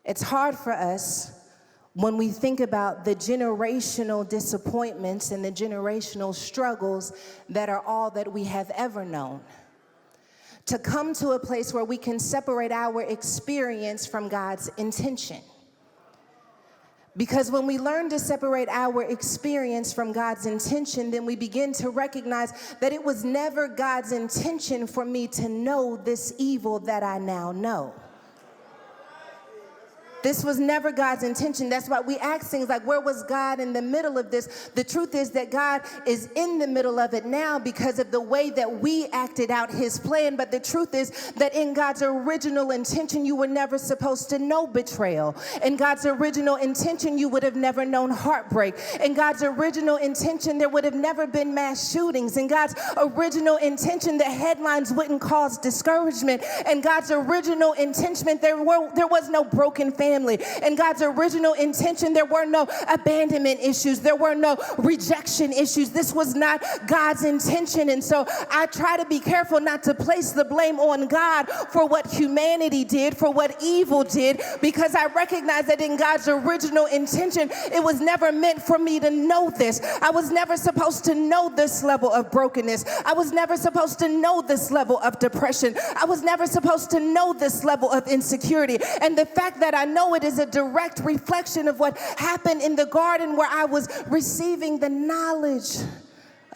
It's hard for us when we think about the generational disappointments and the generational struggles that are all that we have ever known, to come to a place where we can separate our experience from God's intention. Because when we learn to separate our experience from God's intention, then we begin to recognize that it was never God's intention for me to know this evil that I now know. This was never God's intention. That's why we ask things like, where was God in the middle of this? The truth is that God is in the middle of it now because of the way that we acted out his plan. But the truth is that in God's original intention, you were never supposed to know betrayal. In God's original intention, you would have never known heartbreak. In God's original intention, there would have never been mass shootings. In God's original intention, the headlines wouldn't cause discouragement. In God's original intention, there was no broken family. In God's original intention, there were no abandonment issues. There were no rejection issues. This was not God's intention. And so I try to be careful not to place the blame on God for what humanity did, for what evil did, because I recognize that in God's original intention, it was never meant for me to know this. I was never supposed to know this level of brokenness. I was never supposed to know this level of depression. I was never supposed to know this level of insecurity. And the fact that I know it is a direct reflection of what happened in the garden where I was receiving the knowledge